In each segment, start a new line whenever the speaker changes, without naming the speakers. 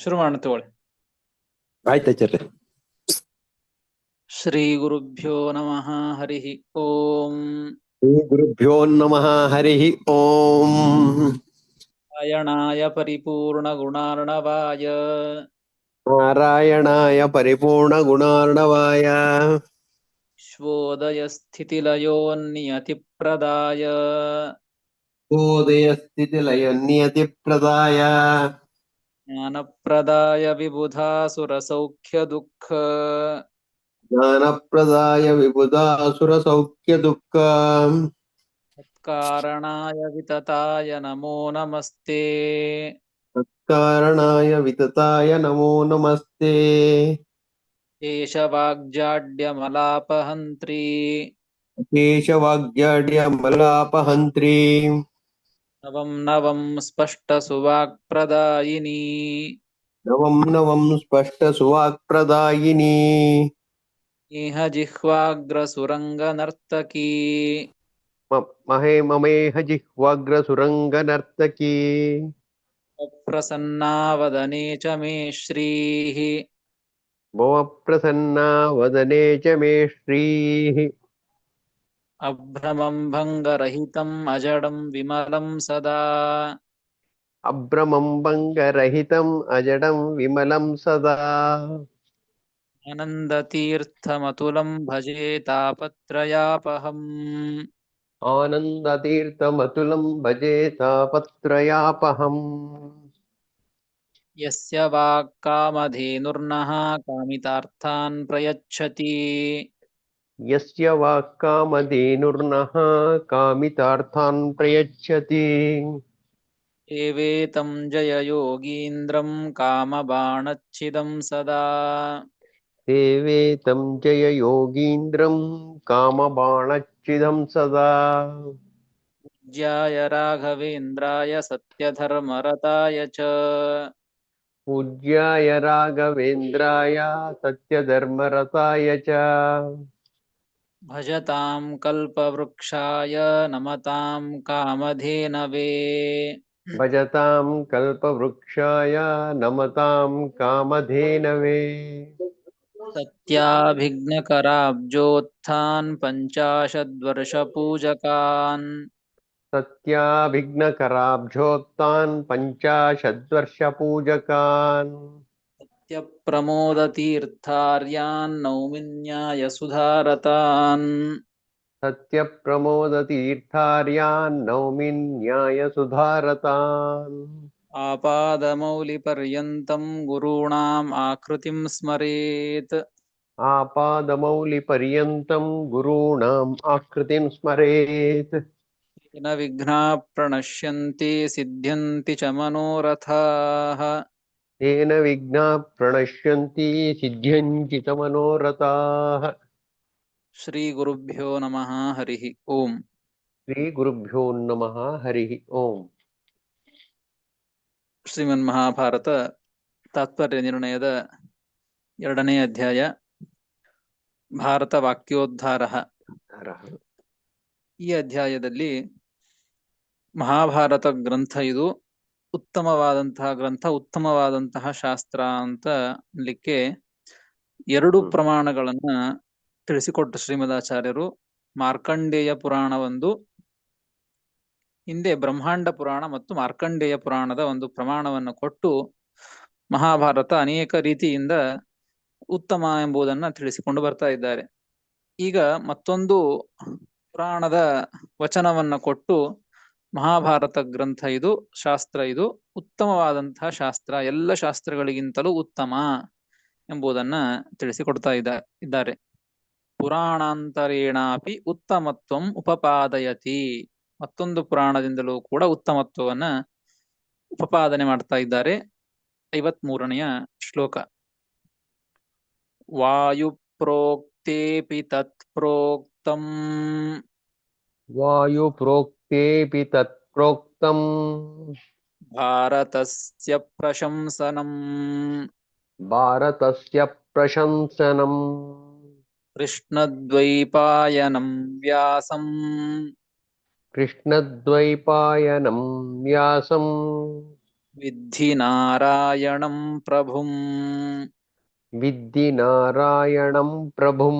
ಶುರು ಮಾಡೋಣ ತಗೊಳ್ಳಿ.
ಆಯ್ತಾಚಾರ್ಯ.
ಶ್ರೀ ಗುರುಭ್ಯೋ ನಮಃ ಹರಿ ಓಂ.
ಶ್ರೀ ಗುರುಭ್ಯೋ ನಮಃ ಹರಿ ಓಂ.
ನಾರಾಯಣಾಯ ಪರಿಪೂರ್ಣ ಗುಣಾರ್ಣವಾಯ
ನಾರಾಯಣಾಯ ಪರಿಪೂರ್ಣ ಗುಣಾರ್ಣವಾಯ
ವಿಶ್ವೋದಯ ಸ್ಥಿತಿಲಯೋನ್ನಿಯತಿಪ್ರದಾಯ
ಬೋಧಯ ಸ್ಥಿತಿ ಲಯ ನಿಯತಿ ಪ್ರದಾಯ
ಜ್ಞಾನಪ್ರದಾಯ ವಿಬುಧಾಸುರಸೌಖ್ಯ ದುಃಖ
ಜ್ಞಾನಪ್ರದಾಯ ವಿಬುಧಾಸುರ ಸೌಖ್ಯ ದುಃಖ
ತತ್ಕಾರಣಾಯ ವಿತತಾಯ ನಮೋ ನಮಸ್ತೆ.
ತತ್ಕಾರಣಾಯ ವಿತತಾಯ ನಮೋ ನಮಸ್ತೆ.
ಕೇಶವಾಗ್ಜಾಡ್ಯಮಲಾಪಹಂತ್ರಿ
ಕೇಶವಾಗ್ಯಾಡ್ಯ ಮಲಾಪಹಂತ್ರಿ
ನವಂ ನವಂ ಸ್ಪಷ್ಟ ಸುವಾಕ್ಪ್ರದಾಯಿನಿ
ನವಂ ನವಂ ಸ್ಪಷ್ಟ ಸುವಾಕ್ಪ್ರದಾಯಿನಿ
ಇಹ ಜಿಹ್ವಾಗ್ರ ಸುರಂಗ ನರ್ತಕಿ
ಮಹೇ ಮಮೇಹ ಜಿಹ್ವಾಗ್ರ ಸುರಂಗ ನರ್ತಕಿ
ಪ್ರಸನ್ನಾ ವದನೆ ಚ ಮೇ ಶ್ರೀಃ
ಭವ ಪ್ರಸನ್ನಾ ವದನೆ ಚ ಮೇ ಶ್ರೀಃ
ಅಭ್ರಮಂ ಭಂಗರಹಿತಂ ಅಜಡಂ ವಿಮಲಂ ಸದಾ
ಅಭ್ರಮಂ ಭಂಗರಹಿತಂ ಅಜಡಂ ವಿಮಲಂ ಸದಾ
ಆನಂದತೀರ್ಥಮತುಲಂ ಭಜೆ ತಾಪತ್ರಯಾಪಹಂ
ಆನಂದತೀರ್ಥಮತುಲಂ ಭಜೆ ತಾಪತ್ರಯಾಪಹಂ
ಯಸ್ಯ ವಾಕ್ಕಾಮಧೇನುರ್ನಃ ಕಾಮಿತಾರ್ಥಾನ್ ಪ್ರಯಚ್ಛತಿ
ಯಸ್ಯ ವಾಕ್ಕಾಮಧೇನುರ್ನಃ ಕಾಮಿತಾರ್ಥಾನ್ ಪ್ರಯಚ್ಛತಿ
ಏವೇತಂ ಜಯ ಯೋಗೀಂದ್ರಂ ಕಾಮಬಾಣಚ್ಛಿದಂ ಸದಾ
ದೇವೇ ತಂ ಜಯ ಯೋಗೀಂದ್ರಂ ಕಾಮಬಾಣಚ್ಛಿದಂ ಸದಾ
ಪೂಜ್ಯಾಯ ರಾಘವೇಂದ್ರಾಯ ಸತ್ಯಧರ್ಮರತಾಯ ಚ
ಪೂಜ್ಯಾಯ ರಾಘವೇಂದ್ರಾಯ ಸತ್ಯಧರ್ಮರತಾಯ ಚ
ಭಜತಾಂ ಕಲ್ಪವೃಕ್ಷಾಯ ನಮತಾಂ ಕಾಮಧೇನವೇ
ಭಜತಾಂ ಕಲ್ಪವೃಕ್ಷಾಯ ನಮತಾಂ ಕಾಮಧೇನವೇ
ಸತ್ಯಾಭಿಘ್ನಕರಾಬ್ಜೋತ್ಥಾನ್ ಪಂಚಾಶದ್ವರ್ಷಪೂಜಕಾನ್
ಸತ್ಯಾಭಿಘ್ನಕರಾಬ್ಜೋತ್ಥಾನ್ ಪಂಚಾಶದ್ವರ್ಷ ಪೂಜಕಾನ್
ಸತ್ಯಪ್ರಮೋದತೀರ್ಥಾರ್ಯಾನ್ ನೌಮಿನ್ಯಾಯ ಸುಧಾರತಾನ್
ಸತ್ಯಪ್ರಮೋದತೀರ್ಥಾರ್ಯಾನ್ ನೌಮಿ ನ್ಯಾಯ ಸುಧಾರತಾನ್
ಆಪಾದಮೌಲಿಪರ್ಯಂತಂ ಗುರುಣಾಂ ಆಕೃತಿಂ ಸ್ಮರೇತ್
ಆಪಾದಮೌಲಿಪರ್ಯಂತಂ ಗುರುಣಾಂ ಆಕೃತಿಂ ಸ್ಮರೇತ್
ನ ವಿಘ್ನಾಃ ಪ್ರಣಶ್ಯಂತಿ ಸಿದ್ಧ್ಯಂತಿ ಚ ಮನೋರಥಾಃ
ತೇನ ವಿಘ್ನಾಃ ಪ್ರಣಶ್ಯಂತಿ ಸಿದ್ಧ್ಯಂತಿ ಚ ಮನೋರಥಾಃ.
ಶ್ರೀ ಗುರುಭ್ಯೋ ನಮಃ ಹರಿ ಓಂ.
ಶ್ರೀ ಗುರುಭ್ಯೋ ನಮಃ ಹರಿ ಓಂ.
ಶ್ರೀಮನ್ ಮಹಾಭಾರತ ತಾತ್ಪರ್ಯ ನಿರ್ಣಯದ 2ನೇ ಅಧ್ಯಾಯ ಭಾರತ ವಾಕ್ಯೋದ್ಧಾರ. ಈ ಅಧ್ಯಾಯದಲ್ಲಿ ಮಹಾಭಾರತ ಗ್ರಂಥ ಇದು ಉತ್ತಮವಾದಂತಹ ಗ್ರಂಥ, ಉತ್ತಮವಾದಂತಹ ಶಾಸ್ತ್ರ ಅಂತ ಅನ್ಲಿಕ್ಕೆ 2 ಪ್ರಮಾಣಗಳನ್ನ ತಿಳಿಸಿಕೊಟ್ಟು ಶ್ರೀಮದಾಚಾರ್ಯರು. ಮಾರ್ಕಂಡೇಯ ಪುರಾಣ ಒಂದು, ಹಿಂದೆ ಬ್ರಹ್ಮಾಂಡ ಪುರಾಣ ಮತ್ತು ಮಾರ್ಕಂಡೇಯ ಪುರಾಣದ ಒಂದು ಪ್ರಮಾಣವನ್ನು ಕೊಟ್ಟು ಮಹಾಭಾರತ ಅನೇಕ ರೀತಿಯಿಂದ ಉತ್ತಮ ಎಂಬುದನ್ನ ತಿಳಿಸಿಕೊಂಡು ಬರ್ತಾ ಇದ್ದಾರೆ. ಈಗ ಮತ್ತೊಂದು ಪುರಾಣದ ವಚನವನ್ನ ಕೊಟ್ಟು ಮಹಾಭಾರತ ಗ್ರಂಥ ಇದು, ಶಾಸ್ತ್ರ ಇದು ಉತ್ತಮವಾದಂತಹ ಶಾಸ್ತ್ರ, ಎಲ್ಲ ಶಾಸ್ತ್ರಗಳಿಗಿಂತಲೂ ಉತ್ತಮ ಎಂಬುದನ್ನ ತಿಳಿಸಿಕೊಡ್ತಾ ಇದ್ದಾರೆ. ಪುರಾಣಾಂತರೇಣಾಪಿ ಉತ್ತಮತ್ವಂ ಉಪಪಾದಯತಿ. ಮತ್ತೊಂದು ಪುರಾಣದಿಂದಲೂ ಕೂಡ ಉತ್ತಮತ್ವವನ್ನ ಉಪಪಾದನೆ ಮಾಡ್ತಾ ಇದ್ದಾರೆ. 53ನೆಯ ಶ್ಲೋಕ. ವಾಯು ಪ್ರೋಕ್ತೇಪಿ ತತ್ ಪ್ರೋಕ್ತಂ
ವಾಯು ಪ್ರೋಕ್ತೇಪಿ ತತ್ ಪ್ರೋಕ್ತಂ
ಭಾರತಸ್ಯ ಪ್ರಶಂಸನಂ
ಭಾರತಸ್ಯ ಪ್ರಶಂಸನಂ
ಕೃಷ್ಣದ್ವೈಪಾಯನಂ ವ್ಯಾಸಂ
ಕೃಷ್ಣದ್ವೈಪಾಯನಂ ವ್ಯಾಸಂ
ವಿದ್ಧಿ ನಾರಾಯಣಂ ಪ್ರಭುಂ
ವಿದ್ಧಿ ನಾರಾಯಣಂ ಪ್ರಭುಂ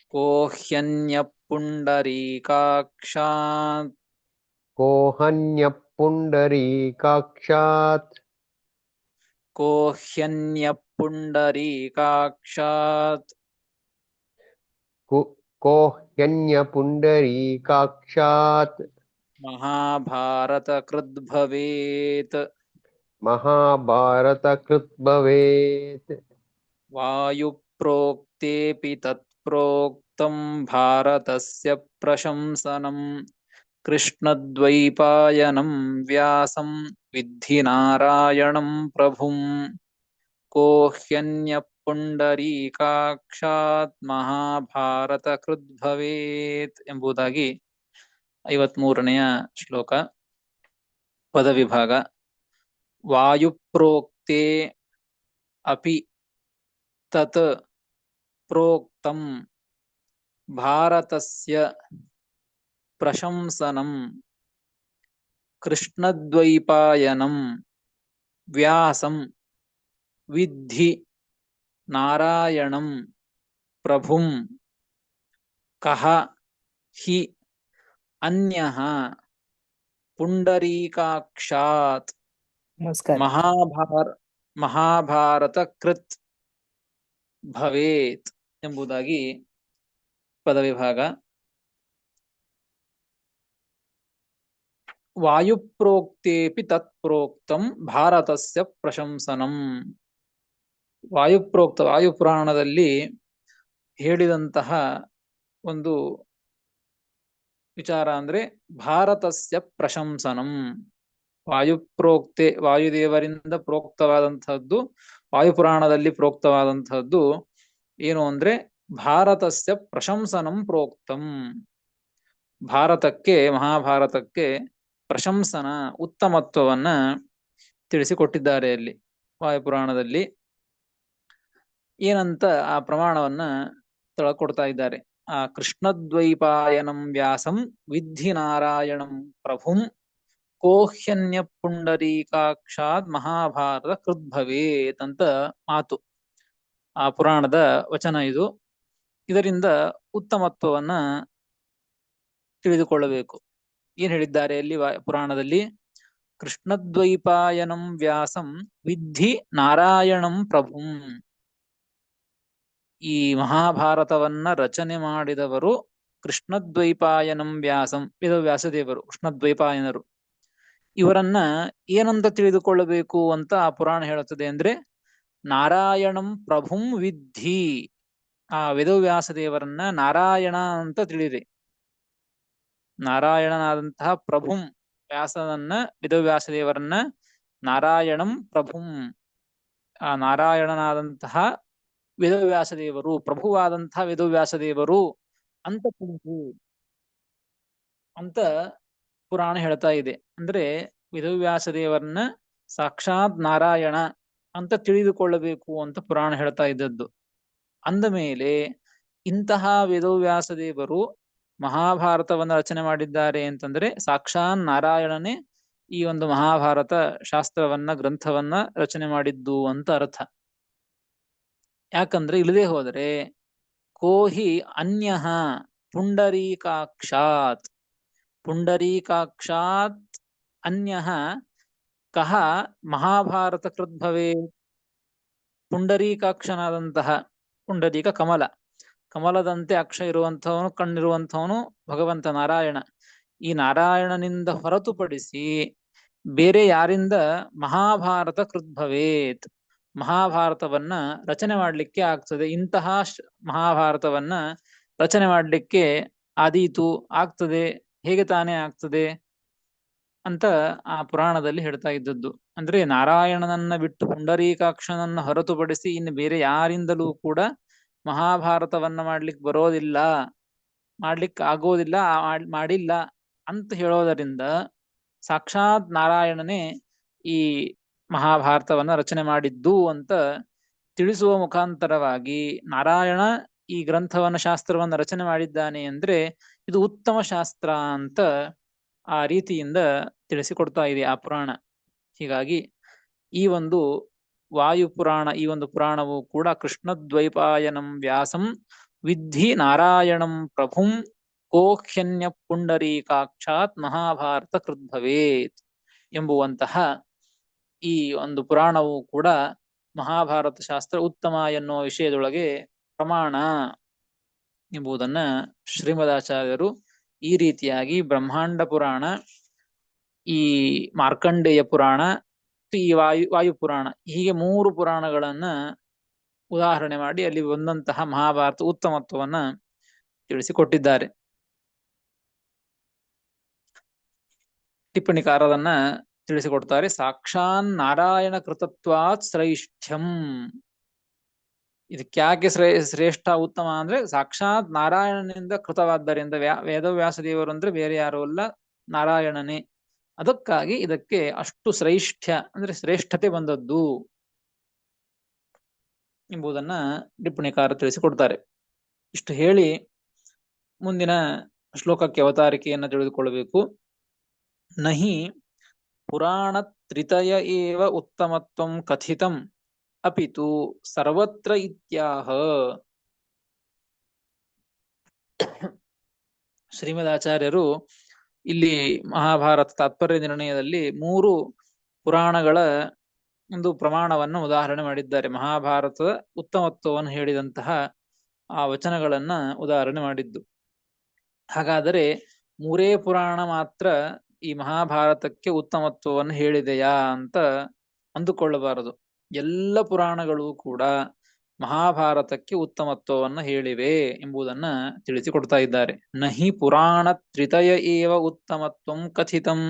ಕೋ ಹ್ಯನ್ಯ ಪುಂಡರೀಕಾಕ್ಷಾತ್
ಕೋಹನ್ಯ ಪುಂಡರೀಕಾಕ್ಷಾತ್
ಕೋ ಹ್ಯನ್ಯ ಪುಂಡರೀಕಾಕ್ಷಾತ್
ಕೋಹ್ಯನ್ಯ ಪುಂಡರೀಕಾಕ್ಷಾತ್
ಮಹಾಭಾರತ ಕೃದ್ ಭವೇತ್
ಮಹಾಭಾರತ ಕೃತ್ ಭವೇತ್
ವಾಯು ಪ್ರೋಕ್ತೇಪಿ ತತ್ ಪ್ರೋಕ್ತಂ ಭಾರತಸ್ಯ ಪ್ರಶಂಸನಂ ಕೃಷ್ಣದ್ವೈಪಾಯನಂ ವ್ಯಾಸಂ ವಿದ್ಧಿ ನಾರಾಯಣಂ ಪ್ರಭುಂ ಕೋ ಹ್ಯನ್ಯ ಪುಂಡರೀಕಾಕ್ಷಾತ್ ಮಹಾಭಾರತ ಕೃದ್ ಭವೇತ್ ಎಂಬುದಾಗಿ 53ನೆಯ ಶ್ಲೋಕ. ಪದವಿಭಾಗ. ವಾಯುಪ್ರೋಕ್ತೆ ಅಪಿ ತತ್ ಪ್ರೋಕ್ತಂ ಭಾರತಸ್ಯ ಪ್ರಶಂಸನಂ ಕೃಷ್ಣದ್ವೈಪಾಯನಂ ವ್ಯಾಸಂ ವಿದ್ಧಿ ನಾರಾಯಣಂ ಪ್ರಭುಂ ಕಹ ಹಿ ಅನ್ಯಃ ಪುಂಡರೀಕಾಕ್ಷಾತ್
ನಮಸ್ಕಾರ.
ಮಹಾಭಾರತ ಕೃತ್ ಭವೇತ್ ಎಂಬುದಾಗಿ ಪದವಿಭಾಗ. ವಾಯುಪ್ರೋಕ್ತೇಪಿ ತತ್ ಪ್ರೋಕ್ತಂ ಭಾರತಸ್ಯ ಪ್ರಶಂಸನಂ. ವಾಯುಪುರಾಣದಲ್ಲಿ ಹೇಳಿದಂತಹ ಒಂದು ವಿಚಾರ ಅಂದ್ರೆ ಭಾರತಸ್ಯ ಪ್ರಶಂಸನಂ. ವಾಯುದೇವರಿಂದ ಪ್ರೋಕ್ತವಾದಂತಹದ್ದು, ವಾಯುಪುರಾಣದಲ್ಲಿ ಪ್ರೋಕ್ತವಾದಂತಹದ್ದು ಏನು ಅಂದ್ರೆ ಭಾರತಸ್ಯ ಪ್ರಶಂಸನಂ ಪ್ರೋಕ್ತಂ. ಭಾರತಕ್ಕೆ, ಮಹಾಭಾರತಕ್ಕೆ ಪ್ರಶಂಸನ, ಉತ್ತಮತ್ವವನ್ನ ತಿಳಿಸಿಕೊಟ್ಟಿದ್ದಾರೆ ಅಲ್ಲಿ ವಾಯುಪುರಾಣದಲ್ಲಿ. ಏನಂತ ಆ ಪ್ರಮಾಣವನ್ನ ಕೊಡ್ತಾ ಇದ್ದಾರೆ. ಆ ಕೃಷ್ಣದ್ವೈಪಾಯನಂ ವ್ಯಾಸಂ ವಿದ್ಧಿ ನಾರಾಯಣಂ ಪ್ರಭುಂ ಕೋಹ್ಯನ್ಯ ಪುಂಡರೀಕಾಕ್ಷಾತ್ ಮಹಾಭಾರತ ಕೃದ್ಭವೇತ್ ಅಂತ ಮಾತು. ಆ ಪುರಾಣದ ವಚನ ಇದು. ಇದರಿಂದ ಉತ್ತಮತ್ವವನ್ನ ತಿಳಿದುಕೊಳ್ಳಬೇಕು. ಏನ್ ಹೇಳಿದ್ದಾರೆ ಅಲ್ಲಿ ಪುರಾಣದಲ್ಲಿ? ಕೃಷ್ಣದ್ವೈಪಾಯನಂ ವ್ಯಾಸಂ ವಿದ್ಧಿ ನಾರಾಯಣಂ ಪ್ರಭುಂ. ಈ ಮಹಾಭಾರತವನ್ನ ರಚನೆ ಮಾಡಿದವರು ಕೃಷ್ಣದ್ವೈಪಾಯನಂ ವ್ಯಾಸಂ, ವೇದವ್ಯಾಸದೇವರು, ಕೃಷ್ಣದ್ವೈಪಾಯನರು. ಇವರನ್ನ ಏನಂತ ತಿಳಿದುಕೊಳ್ಳಬೇಕು ಅಂತ ಆ ಪುರಾಣ ಹೇಳುತ್ತದೆ ಅಂದ್ರೆ ನಾರಾಯಣಂ ಪ್ರಭುಂ ವಿದ್ಧಿ. ಆ ವೇದವ್ಯಾಸದೇವರನ್ನ ನಾರಾಯಣ ಅಂತ ತಿಳಿದೆ. ನಾರಾಯಣನಾದಂತಹ ಪ್ರಭುಂ, ವೇದವ್ಯಾಸದೇವರನ್ನ ನಾರಾಯಣಂ ಪ್ರಭುಂ, ಆ ನಾರಾಯಣನಾದಂತಹ ವೇದವ್ಯಾಸದೇವರು, ಪ್ರಭುವಾದಂತಹ ವೇದವ್ಯಾಸದೇವರು ಅಂತ ತಿಳಿದು ಅಂತ ಪುರಾಣ ಹೇಳ್ತಾ ಇದೆ. ಅಂದ್ರೆ ವೇದವ್ಯಾಸದೇವರನ್ನ ಸಾಕ್ಷಾತ್ ನಾರಾಯಣ ಅಂತ ತಿಳಿದುಕೊಳ್ಳಬೇಕು ಅಂತ ಪುರಾಣ ಹೇಳ್ತಾ ಇದ್ದದ್ದು. ಅಂದ ಮೇಲೆ ಇಂತಹ ವೇದವ್ಯಾಸದೇವರು ಮಹಾಭಾರತವನ್ನು ರಚನೆ ಮಾಡಿದ್ದಾರೆ ಅಂತಂದ್ರೆ ಸಾಕ್ಷಾತ್ ನಾರಾಯಣನೇ ಈ ಒಂದು ಮಹಾಭಾರತ ಶಾಸ್ತ್ರವನ್ನ, ಗ್ರಂಥವನ್ನ ರಚನೆ ಮಾಡಿದ್ದು ಅಂತ ಅರ್ಥ. ಯಾಕಂದ್ರೆ ಇಲ್ಲದೆ ಹೋದರೆ ಕೋಹಿ ಅನ್ಯಃ ಪುಂಡರೀಕಾಕ್ಷಾತ್, ಪುಂಡರೀಕಾಕ್ಷಾತ್ ಅನ್ಯಃ ಕಹ ಮಹಾಭಾರತ ಕೃದ್ಭವೇ. ಪುಂಡರೀಕಾಕ್ಷನಾದಂತಹ, ಪುಂಡರೀಕ ಕಮಲ, ಕಮಲದಂತೆ ಅಕ್ಷ ಇರುವಂಥವನು, ಕಣ್ಣಿರುವಂಥವನು ಭಗವಂತ ನಾರಾಯಣ. ಈ ನಾರಾಯಣನಿಂದ ಹೊರತುಪಡಿಸಿ ಬೇರೆ ಯಾರಿಂದ ಮಹಾಭಾರತ ಕೃದ್ಭವೇತ್, ಮಹಾಭಾರತವನ್ನ ರಚನೆ ಮಾಡಲಿಕ್ಕೆ ಆಗ್ತದೆ? ಇಂತಹ ಮಹಾಭಾರತವನ್ನ ರಚನೆ ಮಾಡಲಿಕ್ಕೆ ಆದೀತು, ಆಗ್ತದೆ, ಹೇಗೆ ತಾನೇ ಆಗ್ತದೆ ಅಂತ ಆ ಪುರಾಣದಲ್ಲಿ ಹೇಳ್ತಾ ಇದ್ದದ್ದು. ಅಂದ್ರೆ ನಾರಾಯಣನನ್ನ ಬಿಟ್ಟು, ಪುಂಡರೀಕಾಕ್ಷನನ್ನ ಹೊರತುಪಡಿಸಿ ಇನ್ನು ಬೇರೆ ಯಾರಿಂದಲೂ ಕೂಡ ಮಹಾಭಾರತವನ್ನ ಮಾಡ್ಲಿಕ್ಕೆ ಬರೋದಿಲ್ಲ, ಮಾಡ್ಲಿಕ್ಕೆ ಆಗೋದಿಲ್ಲ, ಮಾಡಿಲ್ಲ ಅಂತ ಹೇಳೋದರಿಂದ ಸಾಕ್ಷಾತ್ ನಾರಾಯಣನೇ ಈ ಮಹಾಭಾರತವನ್ನ ರಚನೆ ಮಾಡಿದ್ದು ಅಂತ ತಿಳಿಸುವ ಮುಖಾಂತರವಾಗಿ ನಾರಾಯಣ ಈ ಗ್ರಂಥವನ್ನ, ಶಾಸ್ತ್ರವನ್ನ ರಚನೆ ಮಾಡಿದ್ದಾನೆ ಅಂದ್ರೆ ಇದು ಉತ್ತಮ ಶಾಸ್ತ್ರ ಅಂತ ಆ ರೀತಿಯಿಂದ ತಿಳಿಸಿಕೊಡ್ತಾ ಇದೆ ಆ ಪುರಾಣ. ಹೀಗಾಗಿ ಈ ಒಂದು ವಾಯುಪುರಾಣ, ಈ ಒಂದು ಪುರಾಣವು ಕೂಡ ಕೃಷ್ಣದ್ವೈಪಾಯನಂ ವ್ಯಾಸಂ ವಿದ್ಧಿ ನಾರಾಯಣಂ ಪ್ರಭುಂ ಕೋಹ್ಯನ್ಯ ಪುಂಡರೀಕಾಕ್ಷಾತ್ ಮಹಾಭಾರತ ಕೃದ್ಭವೇತ್ ಎಂಬುವಂತಹ ಈ ಒಂದು ಪುರಾಣವು ಕೂಡ ಮಹಾಭಾರತ ಶಾಸ್ತ್ರ ಉತ್ತಮ ಎನ್ನುವ ವಿಷಯದೊಳಗೆ ಪ್ರಮಾಣ ಎಂಬುದನ್ನ ಶ್ರೀಮದಾಚಾರ್ಯರು ಈ ರೀತಿಯಾಗಿ ಬ್ರಹ್ಮಾಂಡ ಪುರಾಣ, ಈ ಮಾರ್ಕಂಡೇಯ ಪುರಾಣ, ಈ ವಾಯುಪುರಾಣ, ಹೀಗೆ 3 ಪುರಾಣಗಳನ್ನ ಉದಾಹರಣೆ ಮಾಡಿ ಅಲ್ಲಿ ಬಂದಂತಹ ಮಹಾಭಾರತ ಉತ್ತಮತ್ವವನ್ನ ತಿಳಿಸಿಕೊಟ್ಟಿದ್ದಾರೆ. ಟಿಪ್ಪಣಿಕಾರರನ್ನ ತಿಳಿಸಿಕೊಡ್ತಾರೆ. ಸಾಕ್ಷಾನ್ ನಾರಾಯಣ ಕೃತತ್ವಾತ್ ಶ್ರೈಷ್ಠ್ಯಂ. ಇದಕ್ಯಾಕೆ ಶ್ರೇಷ್ಠ ಉತ್ತಮ ಅಂದ್ರೆ ಸಾಕ್ಷಾತ್ ನಾರಾಯಣನಿಂದ ಕೃತವಾದ್ದರಿಂದ, ವೇದವ್ಯಾಸ ದೇವರು ಅಂದ್ರೆ ಬೇರೆ ಯಾರು ಅಲ್ಲ, ನಾರಾಯಣನೇ. ಅದಕ್ಕಾಗಿ ಇದಕ್ಕೆ ಅಷ್ಟು ಶ್ರೈಷ್ಠ್ಯ ಅಂದ್ರೆ ಶ್ರೇಷ್ಠತೆ ಬಂದದ್ದು ಎಂಬುದನ್ನ ಟಿಪ್ಪಣಿಕಾರ ತಿಳಿಸಿಕೊಡ್ತಾರೆ. ಇಷ್ಟು ಹೇಳಿ ಮುಂದಿನ ಶ್ಲೋಕಕ್ಕೆ ಅವತಾರಿಕೆಯನ್ನು ತಿಳಿದುಕೊಳ್ಳಬೇಕು. ನಹಿ ಪುರಾಣ ತ್ರಿತಯ ಏವ ಉತ್ತಮತ್ವಂ ಕಥಿತಂ ಅಪಿತು ಸರ್ವತ್ರ ಇತ್ಯಾಹ. ಶ್ರೀಮದಾಚಾರ್ಯರು ಇಲ್ಲಿ ಮಹಾಭಾರತ ತಾತ್ಪರ್ಯ ನಿರ್ಣಯದಲ್ಲಿ 3 ಪುರಾಣಗಳ ಒಂದು ಪ್ರಮಾಣವನ್ನು ಉದಾಹರಣೆ ಮಾಡಿದ್ದಾರೆ. ಮಹಾಭಾರತದ ಉತ್ತಮತ್ವವನ್ನು ಹೇಳಿದಂತಹ ಆ ವಚನಗಳನ್ನ ಉದಾಹರಣೆ ಮಾಡಿದ್ದು. ಹಾಗಾದರೆ 3 ಪುರಾಣ ಮಾತ್ರ ಈ ಮಹಾಭಾರತಕ್ಕೆ ಉತ್ತಮತ್ವವನ್ನು ಹೇಳಿದೆಯಾ ಅಂತ ಅಂದುಕೊಳ್ಳಬಾರದು. ಎಲ್ಲ ಪುರಾಣಗಳು ಕೂಡ ಮಹಾಭಾರತಕ್ಕೆ ಉತ್ತಮತ್ವವನ್ನು ಹೇಳಿವೆ ಎಂಬುದನ್ನ ತಿಳಿಸಿಕೊಡ್ತಾ ಇದ್ದಾರೆ. ನಹಿ ಪುರಾಣ ತ್ರಿತಯ ಏವ ಉತ್ತಮತ್ವಂ ಕಥಿತಂ.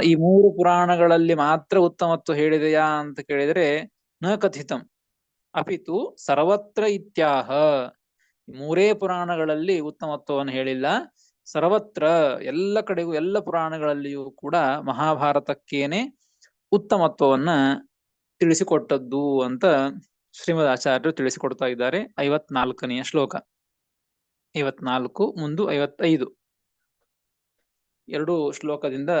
ಈ 3 ಪುರಾಣಗಳಲ್ಲಿ ಮಾತ್ರ ಉತ್ತಮತ್ವ ಹೇಳಿದೆಯಾ ಅಂತ ಕೇಳಿದರೆ ನ ಕಥಿತಂ ಅಪಿತು ಸರ್ವತ್ರ ಇತ್ಯಾಹ. 3 ಪುರಾಣಗಳಲ್ಲಿ ಉತ್ತಮತ್ವವನ್ನು ಹೇಳಿಲ್ಲ, ಸರ್ವತ್ರ ಎಲ್ಲ ಕಡೆಗೂ ಎಲ್ಲ ಪುರಾಣಗಳಲ್ಲಿಯೂ ಕೂಡ ಮಹಾಭಾರತಕ್ಕೇನೆ ಉತ್ತಮತ್ವವನ್ನ ತಿಳಿಸಿಕೊಟ್ಟದ್ದು ಅಂತ ಶ್ರೀಮದ್ ಆಚಾರ್ಯರು ತಿಳಿಸಿಕೊಡ್ತಾ ಇದ್ದಾರೆ. 54ನೇ ಶ್ಲೋಕ. 54 ಮುಂದು 55 2 ಶ್ಲೋಕದಿಂದ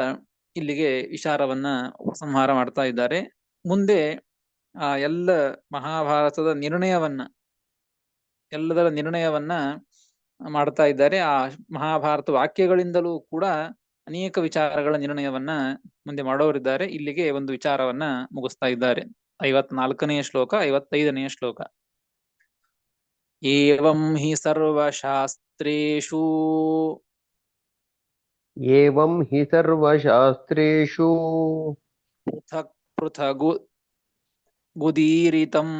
ಇಲ್ಲಿಗೆ ವಿಚಾರವನ್ನ ಉಪಸಂಹಾರ ಮಾಡ್ತಾ ಇದ್ದಾರೆ. ಮುಂದೆ ಎಲ್ಲ ಮಹಾಭಾರತದ ಎಲ್ಲದರ ನಿರ್ಣಯವನ್ನ ಮಾಡ್ತಾ ಇದ್ದಾರೆ. ಆ ಮಹಾಭಾರತ ವಾಕ್ಯಗಳಿಂದಲೂ ಕೂಡ ಅನೇಕ ವಿಚಾರಗಳ ನಿರ್ಣಯವನ್ನ ಮುಂದೆ ಮಾಡೋರಿದ್ದಾರೆ. ಇಲ್ಲಿಗೆ ಒಂದು ವಿಚಾರವನ್ನ ಮುಗಿಸ್ತಾ ಇದ್ದಾರೆ. 54ನೇ ಶ್ಲೋಕ, 55ನೇ ಶ್ಲೋಕ. ಏವಂ ಹಿ ಸರ್ವಶಾಸ್ತ್ರೇಷು
ಏವಂ ಹಿ ಸರ್ವಶಾಸ್ತ್ರೇಷು
ಪೃಥಕ್ ಪೃಥಗು ಗುದೀರಿತಂ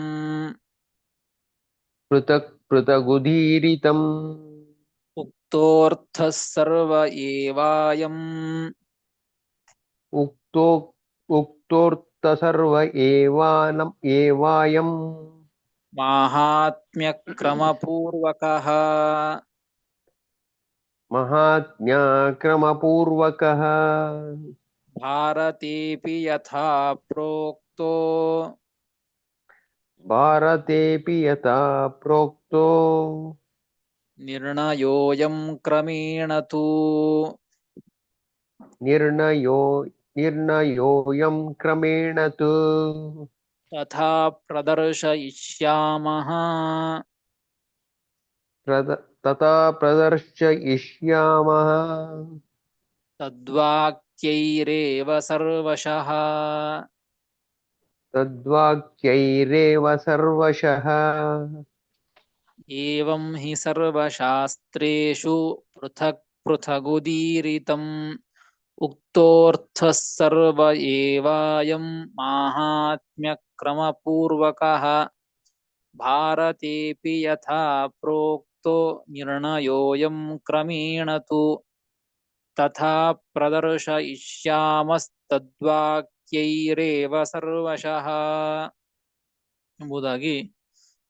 ಪೃಥಕ್ ಪೃಥಗುದೀರಿತಂ
ಉಕ್ತೋರ್ಥಃ ಸರ್ವ ಏವಾಯಂ
ಉಕ್ತೋರ್ಥ ಸರ್ವ ಏವಾಯಂ
ಮಾಹಾತ್ಮ್ಯ ಕ್ರಮಪೂರ್ವಕಃ
ಮಹಾತ್ಮ್ಯ ಕ್ರಮಪೂರ್ವಕಃ
ಭಾರತೇಪಿ ಯಥಾ ಪ್ರೋಕ್ತೋ
ಭಾರತೇಪಿ ಯಥಾ ಪ್ರೋಕ್ತೋ
ನಿರ್ಣಯೋಯಂ ಕ್ರಮೇಣ ತು
ನಿರ್ಣಯೋಯಂ ಕ್ರಮೇಣ ತು
ತಥಾ ಪ್ರದರ್ಶಯಿಷ್ಯಾಮಃ
ತಥಾ ಪ್ರದರ್ಶಯಿಷ್ಯಾಮಃ
ತದ್ವಾಕ್ಯೈರೇವ ಸರ್ವಶಃ
ತದ್ವಾಕ್ಯೈರೇವ ಸರ್ವಶಃ
ಏವಂ ಹಿ ಸರ್ವಶಾಸ್ತ್ರೇಷು ಪೃಥಕ್ ಪೃಥಗುದೀರಿತಂ ಉಕ್ತೋರ್ಥಃ ಸರ್ವ ಏವಾಯಂ ಮಾಹಾತ್ಮ್ಯ ಕ್ರಮಪೂರ್ವಕಃ ಭಾರತೇಪಿ ಯಥಾ ಪ್ರೋಕ್ತೋ ನಿರ್ಣಯೋಯಂ ಕ್ರಮೇಣ ತು ತಥಾ ಪ್ರದರ್ಶಯಿಷ್ಯಾಮಸ್ತದ್ವಾಕ್ಯೈರೇವ ಸರ್ವಶಃ ಎಂಬುದಾಗಿ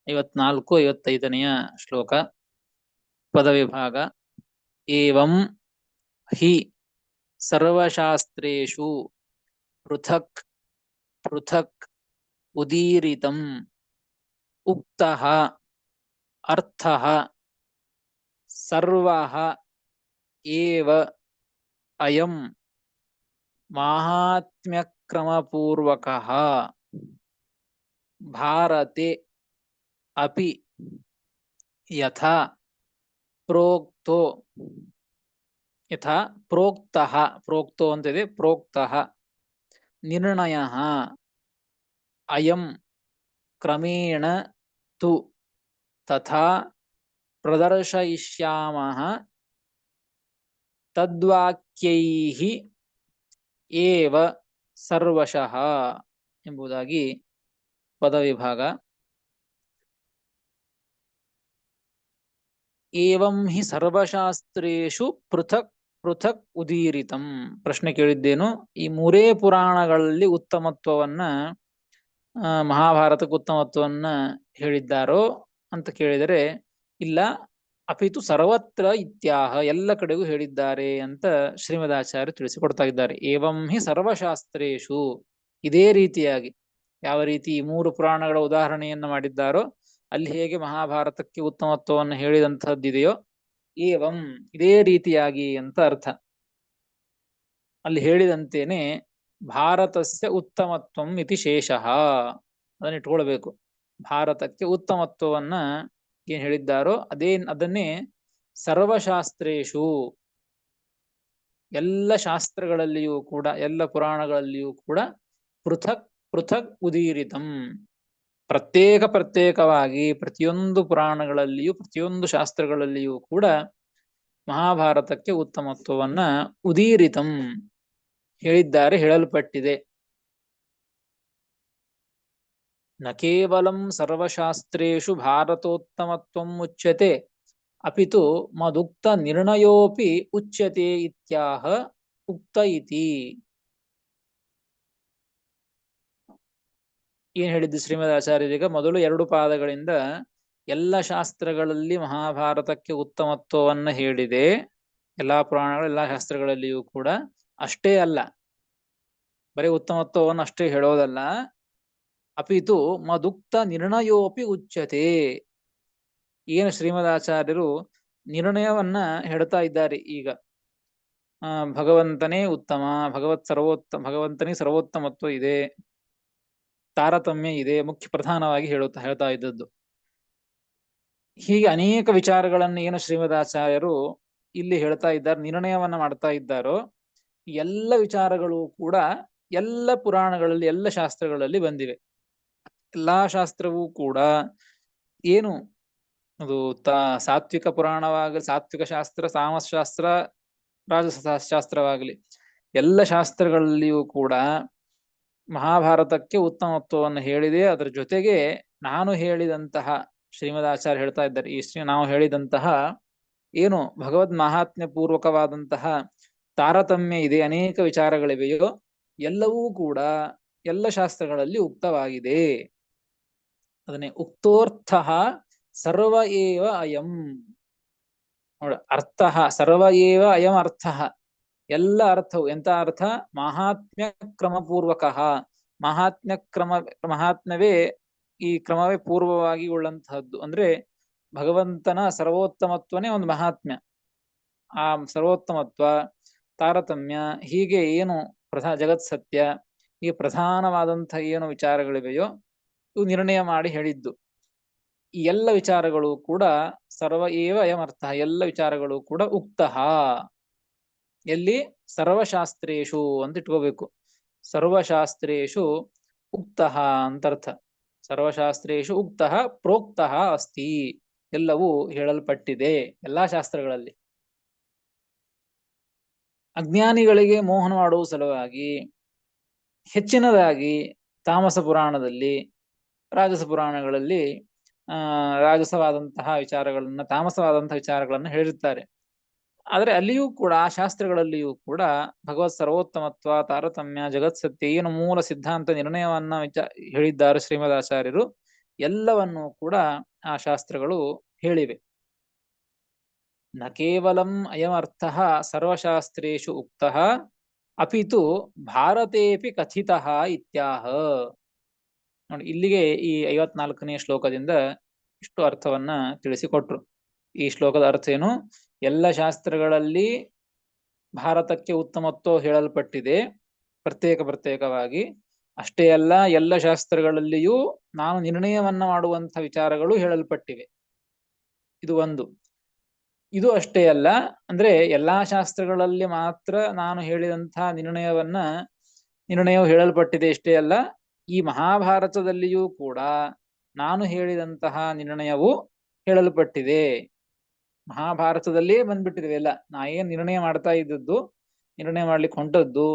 54, 55ನೆಯ ಶ್ಲೋಕ. ಪದವಿಭಾಗ. ಏವಂ ಹಿ ಸರ್ವಶಾಸ್ತ್ರೇಷು ಪೃಥಕ್ ಪೃಥಕ್ ಉದೀರಿತಂ ಉಕ್ತಃ ಅರ್ಥಃ ಸರ್ವಃ ಏವ ಅಯಂ ಮಾಹಾತ್ಮ್ಯ ಕ್ರಮಪೂರ್ವಕಃ ಭಾರತೆ ಅಪಿ ಯಥಾ ಪ್ರೋಕ್ತೋ ಯಥಾ ಪ್ರೋಕ್ತಃ ಪ್ರೋಕ್ತೋ ಅಂತಿದೆ ಪ್ರೋಕ್ತಃ ನಿರ್ಣಯಃ ಅಯಂ ಕ್ರಮೇಣ ತು ತಥಾ ಪ್ರದರ್ಶಯಿಷ್ಯಾಮಃ ತದ್ವಾಕ್ಯೈಃ ಏವ ಸರ್ವಶಃ ಎಂಬುದಾಗಿ ಪದವಿಭಾಗ. ಏವಂ ಹಿ ಸರ್ವಶಾಸ್ತ್ರೇಷು ಪೃಥಕ್ ಪೃಥಕ್ ಉದೀರಿತಂ. ಪ್ರಶ್ನೆ ಕೇಳಿದ್ದೇನು, ಈ ಮೂರೇ ಪುರಾಣಗಳಲ್ಲಿ ಉತ್ತಮತ್ವವನ್ನ ಮಹಾಭಾರತಕ್ಕೆ ಉತ್ತಮತ್ವವನ್ನ ಹೇಳಿದ್ದಾರೋ ಅಂತ ಕೇಳಿದರೆ ಇಲ್ಲ, ಅಪಿತು ಸರ್ವತ್ರ ಇತ್ಯಾಹ, ಎಲ್ಲ ಕಡೆಗೂ ಹೇಳಿದ್ದಾರೆ ಅಂತ ಶ್ರೀಮದಾಚಾರ್ಯ ತಿಳಿಸಿಕೊಡ್ತಾ ಇದ್ದಾರೆ. ಏವಂ ಹಿ ಸರ್ವಶಾಸ್ತ್ರೇಷು, ಇದೇ ರೀತಿಯಾಗಿ ಯಾವ ರೀತಿ ಈ ಮೂರು ಪುರಾಣಗಳ ಉದಾಹರಣೆಯನ್ನು ಮಾಡಿದ್ದಾರೋ ಅಲ್ಲಿ ಹೇಗೆ ಮಹಾಭಾರತಕ್ಕೆ ಉತ್ತಮತ್ವವನ್ನು ಹೇಳಿದಂತಹದ್ದಿದೆಯೋ ಏವಂ ಇದೇ ರೀತಿಯಾಗಿ ಅಂತ ಅರ್ಥ. ಅಲ್ಲಿ ಹೇಳಿದಂತೇನೆ ಭಾರತಸ್ಯ ಉತ್ತಮತ್ವಂ ಇತಿ ಶೇಷಃ, ಅದನ್ನ ಇಟ್ಕೊಳ್ಬೇಕು. ಭಾರತಕ್ಕೆ ಉತ್ತಮತ್ವವನ್ನ ಏನ್ ಹೇಳಿದ್ದಾರೋ ಅದನ್ನೇ ಸರ್ವಶಾಸ್ತ್ರೇಷು, ಎಲ್ಲ ಶಾಸ್ತ್ರಗಳಲ್ಲಿಯೂ ಕೂಡ ಎಲ್ಲ ಪುರಾಣಗಳಲ್ಲಿಯೂ ಕೂಡ ಪೃಥಕ್ ಪೃಥಕ್ ಉದೀರಿತಂ, ಪ್ರತ್ಯೇಕವಾಗಿ ಪ್ರತಿಯೊಂದು ಪುರಾಣಗಳಲ್ಲಿಯೂ ಪ್ರತಿಯೊಂದು ಶಾಸ್ತ್ರಗಳಲ್ಲಿಯೂ ಕೂಡ ಮಹಾಭಾರತಕ್ಕೆ ಉತ್ತಮತ್ವವನ್ನ ಉದೀರಿತಂ ಹೇಳಿದ್ದಾರೆ, ಹೇಳಲ್ಪಟ್ಟಿದೆ. ನ ಕೇವಲಂ ಸರ್ವಶಾಸ್ತ್ರೇಷು ಭಾರತೋತ್ತಮತ್ವಂ ಉಚ್ಯತೆ ಅಪಿತು ಮದುಕ್ತ ನಿರ್ಣಯೋಪಿ ಉಚ್ಯತೆ ಇತ್ಯಾಹ ಉಕ್ತ ಇತಿ. ಏನ್ ಹೇಳಿದ್ದು ಶ್ರೀಮದಾಚಾರ್ಯರೀಗ ಮೊದಲು ಎರಡು ಪಾದಗಳಿಂದ ಎಲ್ಲ ಶಾಸ್ತ್ರಗಳಲ್ಲಿ ಮಹಾಭಾರತಕ್ಕೆ ಉತ್ತಮತ್ವವನ್ನ ಹೇಳಿದೆ, ಎಲ್ಲಾ ಪುರಾಣಗಳು ಎಲ್ಲಾ ಶಾಸ್ತ್ರಗಳಲ್ಲಿಯೂ ಕೂಡ. ಅಷ್ಟೇ ಅಲ್ಲ, ಬರೀ ಉತ್ತಮತ್ವವನ್ನು ಅಷ್ಟೇ ಹೇಳೋದಲ್ಲ, ಅಪಿತು ಮದುಕ್ತ ನಿರ್ಣಯೋಪಿ ಉಚ್ಯತೆ. ಏನು ಶ್ರೀಮದಾಚಾರ್ಯರು ನಿರ್ಣಯವನ್ನ ಹೇಳ್ತಾ ಇದ್ದಾರೆ ಈಗ. ಭಗವಂತನೇ ಉತ್ತಮ, ಭಗವಂತನೇ ಸರ್ವೋತ್ತಮತ್ವ ಇದೆ, ತಾರತಮ್ಯ ಇದೆ, ಮುಖ್ಯ ಪ್ರಧಾನವಾಗಿ ಹೇಳ್ತಾ ಇದ್ದದ್ದು. ಹೀಗೆ ಅನೇಕ ವಿಚಾರಗಳನ್ನು ಏನು ಶ್ರೀಮದಾಚಾರ್ಯರು ಇಲ್ಲಿ ಹೇಳ್ತಾ ಇದ್ದಾರೆ, ನಿರ್ಣಯವನ್ನ ಮಾಡ್ತಾ ಇದ್ದಾರೋ ಎಲ್ಲ ವಿಚಾರಗಳು ಕೂಡ ಎಲ್ಲ ಪುರಾಣಗಳಲ್ಲಿ ಎಲ್ಲ ಶಾಸ್ತ್ರಗಳಲ್ಲಿ ಬಂದಿವೆ. ಎಲ್ಲಾ ಶಾಸ್ತ್ರವೂ ಕೂಡ ಏನು ಅದು ಸಾತ್ವಿಕ ಪುರಾಣವಾಗಲಿ, ಸಾತ್ವಿಕ ಶಾಸ್ತ್ರ, ತಾಮಸ ಶಾಸ್ತ್ರ, ರಾಜಸ ಶಾಸ್ತ್ರವಾಗಲಿ, ಎಲ್ಲ ಶಾಸ್ತ್ರಗಳಲ್ಲಿಯೂ ಕೂಡ ಮಹಾಭಾರತಕ್ಕೆ ಉತ್ತಮತ್ವವನ್ನು ಹೇಳಿದೆ. ಅದರ ಜೊತೆಗೆ ನಾನು ಹೇಳಿದಂತಹ ಶ್ರೀಮದಾಚಾರ್ಯ ಹೇಳ್ತಾ ಇದ್ದಾರೆ, ನಾವು ಹೇಳಿದಂತಹ ಏನು ಭಗವದ್ ಮಹಾತ್ಮ್ಯ ಪೂರ್ವಕವಾದಂತಹ ತಾರತಮ್ಯ ಇದೆ, ಅನೇಕ ವಿಚಾರಗಳಿವೆಯೋ ಎಲ್ಲವೂ ಕೂಡ ಎಲ್ಲ ಶಾಸ್ತ್ರಗಳಲ್ಲಿ ಉಕ್ತವಾಗಿದೆ. ಅದನ್ನೇ ಉಕ್ತೋರ್ಥ ಸರ್ವ ಏವ ಅಯಂ, ನೋಡ ಅರ್ಥ ಸರ್ವ ಏವ ಅಯಂ ಅರ್ಥ, ಎಲ್ಲ ಅರ್ಥವು ಎಂತ ಅರ್ಥ, ಮಹಾತ್ಮ್ಯ ಕ್ರಮಪೂರ್ವಕಃ, ಮಹಾತ್ಮ್ಯವೇ ಈ ಕ್ರಮವೇ ಪೂರ್ವವಾಗಿ ಉಳ್ಳಂತಹದ್ದು. ಅಂದ್ರೆ ಭಗವಂತನ ಸರ್ವೋತ್ತಮತ್ವನೇ ಒಂದು ಮಹಾತ್ಮ್ಯ. ಆ ಸರ್ವೋತ್ತಮತ್ವ, ತಾರತಮ್ಯ, ಹೀಗೆ ಏನು ಜಗತ್ ಸತ್ಯ, ಈ ಪ್ರಧಾನವಾದಂತಹ ಏನು ವಿಚಾರಗಳಿವೆಯೋ ಇವು ನಿರ್ಣಯ ಮಾಡಿ ಹೇಳಿದ್ದು. ಈ ಎಲ್ಲ ವಿಚಾರಗಳು ಕೂಡ ಸರ್ವ ಏವ ಅಯಂ ಅರ್ಥ, ಎಲ್ಲ ವಿಚಾರಗಳು ಕೂಡ ಉಕ್ತಃ, ಎಲ್ಲಿ ಸರ್ವಶಾಸ್ತ್ರೇಷು ಅಂತ ಇಟ್ಕೋಬೇಕು. ಸರ್ವಶಾಸ್ತ್ರೇಷು ಉಕ್ತಃ ಅಂತರ್ಥ. ಸರ್ವಶಾಸ್ತ್ರೇಷು ಉಕ್ತಃ ಪ್ರೋಕ್ತಃ ಅಸ್ತಿ, ಎಲ್ಲವೂ ಹೇಳಲ್ಪಟ್ಟಿದೆ ಎಲ್ಲಾ ಶಾಸ್ತ್ರಗಳಲ್ಲಿ. ಅಜ್ಞಾನಿಗಳಿಗೆ ಮೋಹನ ಮಾಡುವ ಸಲುವಾಗಿ ಹೆಚ್ಚಿನದಾಗಿ ತಾಮಸ ಪುರಾಣದಲ್ಲಿ, ರಾಜಸ ಪುರಾಣಗಳಲ್ಲಿ ರಾಜಸವಾದಂತಹ ವಿಚಾರಗಳನ್ನ, ತಾಮಸವಾದಂತಹ ವಿಚಾರಗಳನ್ನ ಹೇಳಿರ್ತಾರೆ. ಆದರೆ ಅಲ್ಲಿಯೂ ಕೂಡ ಆ ಶಾಸ್ತ್ರಗಳಲ್ಲಿಯೂ ಕೂಡ ಭಗವತ್ ಸರ್ವೋತ್ತಮತ್ವ, ತಾರತಮ್ಯ, ಜಗತ್ ಸತ್ಯ ಏನು ಮೂಲ ಸಿದ್ಧಾಂತ ನಿರ್ಣಯವನ್ನ ಹೇಳಿದ್ದಾರೆ ಶ್ರೀಮದಾಚಾರ್ಯರು, ಎಲ್ಲವನ್ನೂ ಕೂಡ ಆ ಶಾಸ್ತ್ರಗಳು ಹೇಳಿವೆ. ನ ಕೇವಲಂ ಅಯಮರ್ಥಃ ಸರ್ವಶಾಸ್ತ್ರೇಷು ಉಕ್ತಃ ಅಪಿತು ಭಾರತೇಪಿ ಕಥಿತಃ ಇತ್ಯಾಹ. ನೋಡಿ, ಇಲ್ಲಿಗೆ ಈ 54ನೇ ಶ್ಲೋಕದಿಂದ ಇಷ್ಟು ಅರ್ಥವನ್ನ ತಿಳಿಸಿಕೊಟ್ರು. ಈ ಶ್ಲೋಕದ ಅರ್ಥ ಏನು, ಎಲ್ಲ ಶಾಸ್ತ್ರಗಳಲ್ಲಿ ಭಾರತಕ್ಕೆ ಉತ್ತಮತ್ವ ಹೇಳಲ್ಪಟ್ಟಿದೆ, ಪ್ರತ್ಯೇಕವಾಗಿ. ಅಷ್ಟೇ ಅಲ್ಲ, ಎಲ್ಲ ಶಾಸ್ತ್ರಗಳಲ್ಲಿಯೂ ನಾನು ನಿರ್ಣಯವನ್ನ ಮಾಡುವಂಥ ವಿಚಾರಗಳು ಹೇಳಲ್ಪಟ್ಟಿವೆ. ಇದು ಒಂದು. ಇದು ಅಷ್ಟೇ ಅಲ್ಲ, ಅಂದ್ರೆ ಎಲ್ಲಾ ಶಾಸ್ತ್ರಗಳಲ್ಲಿ ಮಾತ್ರ ನಾನು ಹೇಳಿದಂತಹ ನಿರ್ಣಯವು ಹೇಳಲ್ಪಟ್ಟಿದೆ ಇಷ್ಟೇ ಅಲ್ಲ, ಈ ಮಹಾಭಾರತದಲ್ಲಿಯೂ ಕೂಡ ನಾನು ಹೇಳಿದಂತಹ ನಿರ್ಣಯವು ಹೇಳಲ್ಪಟ್ಟಿದೆ. ಮಹಾಭಾರತದಲ್ಲಿಯೇ ಬಂದ್ಬಿಟ್ಟಿದೆ ಎಲ್ಲ. ನಾ ಏನ್ ನಿರ್ಣಯ ಮಾಡ್ತಾ ಇದ್ದದ್ದು, ನಿರ್ಣಯ ಮಾಡ್ಲಿಕ್ಕೆ ಹೊಂಟದ್ದು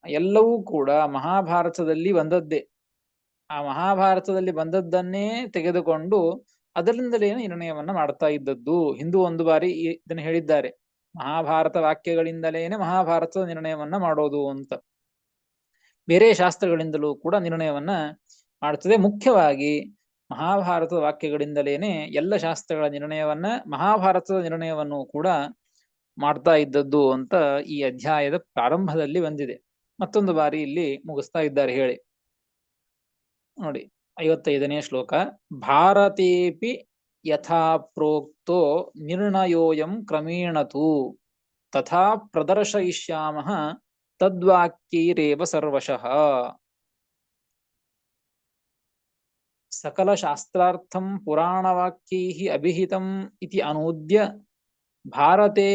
ಎಲ್ಲವೂ ಕೂಡ ಮಹಾಭಾರತದಲ್ಲಿ ಬಂದದ್ದೇ. ಆ ಮಹಾಭಾರತದಲ್ಲಿ ಬಂದದ್ದನ್ನೇ ತೆಗೆದುಕೊಂಡು ಅದರಿಂದಲೇ ನಿರ್ಣಯವನ್ನ ಮಾಡ್ತಾ ಇದ್ದದ್ದು. ಹಿಂದೂ ಒಂದು ಬಾರಿ ಇದನ್ನು ಹೇಳಿದ್ದಾರೆ, ಮಹಾಭಾರತ ವಾಕ್ಯಗಳಿಂದಲೇನೆ ಮಹಾಭಾರತದ ನಿರ್ಣಯವನ್ನ ಮಾಡೋದು ಅಂತ. ಬೇರೆ ಶಾಸ್ತ್ರಗಳಿಂದಲೂ ಕೂಡ ನಿರ್ಣಯವನ್ನ ಮಾಡುತ್ತದೆ. ಮುಖ್ಯವಾಗಿ ಮಹಾಭಾರತದ ವಾಕ್ಯಗಳಿಂದಲೇನೆ ಎಲ್ಲ ಶಾಸ್ತ್ರಗಳ ನಿರ್ಣಯವನ್ನ, ಮಹಾಭಾರತದ ನಿರ್ಣಯವನ್ನು ಕೂಡ ಮಾಡ್ತಾ ಇದ್ದದ್ದು ಅಂತ ಈ ಅಧ್ಯಾಯದ ಪ್ರಾರಂಭದಲ್ಲಿ ಬಂದಿದೆ. ಮತ್ತೊಂದು ಬಾರಿ ಇಲ್ಲಿ ಮುಗಿಸ್ತಾ ಇದ್ದಾರೆ ಹೇಳಿ ನೋಡಿ. 55ನೇ ಶ್ಲೋಕ. ಭಾರತೇಪಿ ಯಥಾ ಪ್ರೋಕ್ತೋ ನಿರ್ಣಯೋಯಂ ಕ್ರಮೇಣತು ತಥಾ ಪ್ರದರ್ಶಯಿಷ್ಯಾಮಃ ತದ್ವಾಕ್ಯೈರೇವ ಸರ್ವಶಃ. ಸಕಲ ಶಾಸ್ತ್ರಾರ್ಥಂ ಪುರಾಣವಾಕ್ಯೈಃ ಅಭಿಹಿತಂ ಇತಿ ಅನೂದ್ಯ ಭಾರತೆ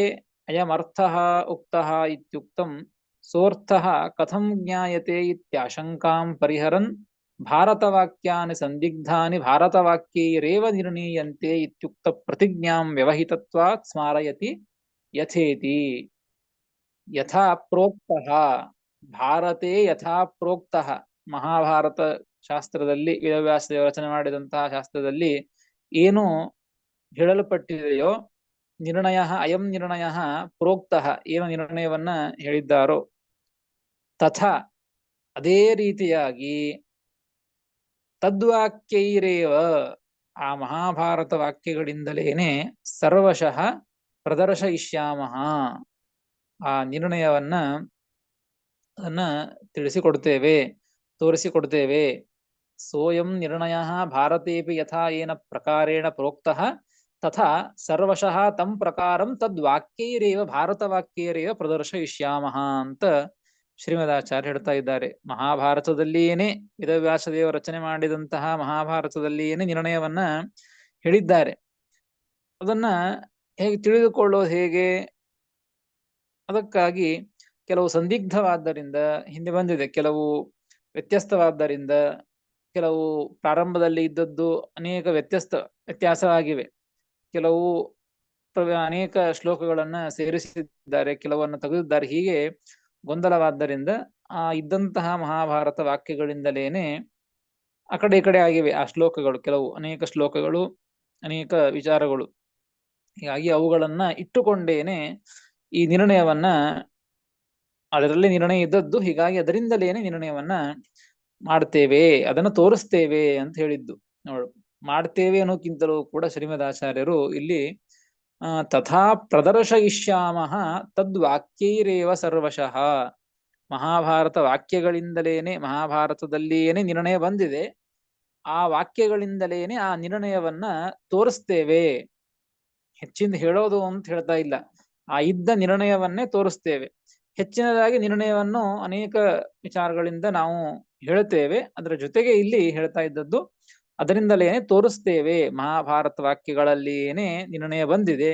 ಅಯಮರ್ಥಃ ಉಕ್ತಃ ಇತ್ಯುಕ್ತಂ ಸೋರ್ಥಃ ಕಥಂ ಜ್ಞಾಯತೆ ಇತ್ಯಾಶಂಕಾಂ ಪರಿಹರನ್ ಭಾರತವಾಕ್ಯಾನಿ ಸಂದಿಗ್ಧಾನಿ ಭಾರತವಾಕ್ಯೈರೇವ ನಿರ್ಣೀಯಂತೆ ಇತ್ಯುಕ್ತ ಪ್ರತಿಜ್ಞಾಂ ವ್ಯವಹಿತತ್ವಾತ್ ಸ್ಮಾರಯತಿ ಯಥೇತಿ. ಯಥಾ ಪ್ರೋಕ್ತಃ ಭಾರತೆ ಯಥಾ ಪ್ರೋಕ್ತಃ, ಮಹಾಭಾರತ ಶಾಸ್ತ್ರದಲ್ಲಿ, ವೇದವ್ಯಾಸದೇವ ರಚನೆ ಮಾಡಿದಂತಹ ಶಾಸ್ತ್ರದಲ್ಲಿ ಏನು ಹೇಳಲ್ಪಟ್ಟಿದೆಯೋ, ನಿರ್ಣಯ ಅಯಂ ನಿರ್ಣಯ ಪ್ರೋಕ್ತಃ, ಏನು ನಿರ್ಣಯವನ್ನ ಹೇಳಿದ್ದಾರೋ, ತಥಾ ಅದೇ ರೀತಿಯಾಗಿ ತದ್ವಾಕ್ಯೈರೇವ, ಆ ಮಹಾಭಾರತ ವಾಕ್ಯಗಳಿಂದಲೇನೆ ಸರ್ವಶಃ ಪ್ರದರ್ಶಯಿಷ್ಯಾಮಃ, ಆ ನಿರ್ಣಯವನ್ನ ತಿಳಿಸಿಕೊಡ್ತೇವೆ, ತೋರಿಸಿಕೊಡ್ತೇವೆ. ಸೋಯಂ ನಿರ್ಣಯ ಭಾರತೇಪಿ ಯಥಾ ಏನ ಪ್ರಕಾರೇಣ ಪ್ರೋಕ್ತಃ ತಥಾ ಸರ್ವಶಃ ತಂ ಪ್ರಕಾರಂ ತದ್ವಾಕ್ಯೈರೇವ ಭಾರತವಾಕ್ಯೈರೇವ ಪ್ರದರ್ಶಯಿಷ್ಯಾಮಃ ಅಂತ ಶ್ರೀಮದಾಚಾರ್ಯ ಹೇಳ್ತಾ ಇದ್ದಾರೆ. ಮಹಾಭಾರತದಲ್ಲಿಯೇನೆ, ವೇದವ್ಯಾಸದೇವ ರಚನೆ ಮಾಡಿದಂತಹ ಮಹಾಭಾರತದಲ್ಲಿಯೇನೆ ನಿರ್ಣಯವನ್ನ ಹೇಳಿದ್ದಾರೆ. ಅದನ್ನ ಹೇಗೆ ತಿಳಿದುಕೊಳ್ಳೋದು ಹೇಗೆ? ಅದಕ್ಕಾಗಿ ಕೆಲವು ಸಂದಿಗ್ಧವಾದ್ದರಿಂದ ಹಿಂದೆ ಬಂದಿದೆ, ಕೆಲವು ವ್ಯತ್ಯಸ್ತವಾದ್ದರಿಂದ, ಕೆಲವು ಪ್ರಾರಂಭದಲ್ಲಿ ಇದ್ದದ್ದು ಅನೇಕ ವ್ಯತ್ಯಾಸವಾಗಿವೆ. ಕೆಲವು ಅನೇಕ ಶ್ಲೋಕಗಳನ್ನ ಸೇರಿಸಿದ್ದಾರೆ, ಕೆಲವನ್ನು ತೆಗೆದಿದ್ದಾರೆ. ಹೀಗೆ ಗೊಂದಲವಾದ್ದರಿಂದ ಇದ್ದಂತಹ ಮಹಾಭಾರತ ವಾಕ್ಯಗಳಿಂದಲೇನೆ ಆ ಕಡೆ ಈ ಕಡೆ ಆಗಿವೆ ಆ ಶ್ಲೋಕಗಳು. ಕೆಲವು ಅನೇಕ ಶ್ಲೋಕಗಳು, ಅನೇಕ ವಿಚಾರಗಳು. ಹೀಗಾಗಿ ಅವುಗಳನ್ನ ಇಟ್ಟುಕೊಂಡೇನೆ ಈ ನಿರ್ಣಯವನ್ನ, ಅದರಲ್ಲಿ ನಿರ್ಣಯ ಇದ್ದದ್ದು, ಹೀಗಾಗಿ ಅದರಿಂದಲೇನೆ ನಿರ್ಣಯವನ್ನ ಮಾಡ್ತೇವೆ, ಅದನ್ನು ತೋರಿಸ್ತೇವೆ ಅಂತ ಹೇಳಿದ್ದು. ನೋಡು, ಮಾಡ್ತೇವೆ ಅನ್ನೋಕ್ಕಿಂತಲೂ ಕೂಡ ಶ್ರೀಮದಾಚಾರ್ಯರು ಇಲ್ಲಿ ತಥಾ ಪ್ರದರ್ಶಯಿಷ್ಯಾಮಃ ತದ್ವಾಕ್ಯೈರೇವ ಸರ್ವಶಃ, ಮಹಾಭಾರತ ವಾಕ್ಯಗಳಿಂದಲೇನೆ, ಮಹಾಭಾರತದಲ್ಲಿಯೇನೆ ನಿರ್ಣಯ ಬಂದಿದೆ, ಆ ವಾಕ್ಯಗಳಿಂದಲೇನೆ ಆ ನಿರ್ಣಯವನ್ನ ತೋರಿಸ್ತೇವೆ. ಹೆಚ್ಚಿಂದ ಹೇಳೋದು ಅಂತ ಹೇಳ್ತಾ ಇಲ್ಲ, ಆ ಇದ್ದ ನಿರ್ಣಯವನ್ನೇ ತೋರಿಸ್ತೇವೆ. ಹೆಚ್ಚಿನದಾಗಿ ನಿರ್ಣಯವನ್ನು ಅನೇಕ ವಿಚಾರಗಳಿಂದ ನಾವು ಹೇಳ್ತೇವೆ. ಅದರ ಜೊತೆಗೆ ಇಲ್ಲಿ ಹೇಳ್ತಾ ಇದ್ದದ್ದು ಅದರಿಂದಲೇನೆ ತೋರಿಸ್ತೇವೆ. ಮಹಾಭಾರತ ವಾಕ್ಯಗಳಲ್ಲಿಯೇನೆ ನಿರ್ಣಯ ಬಂದಿದೆ,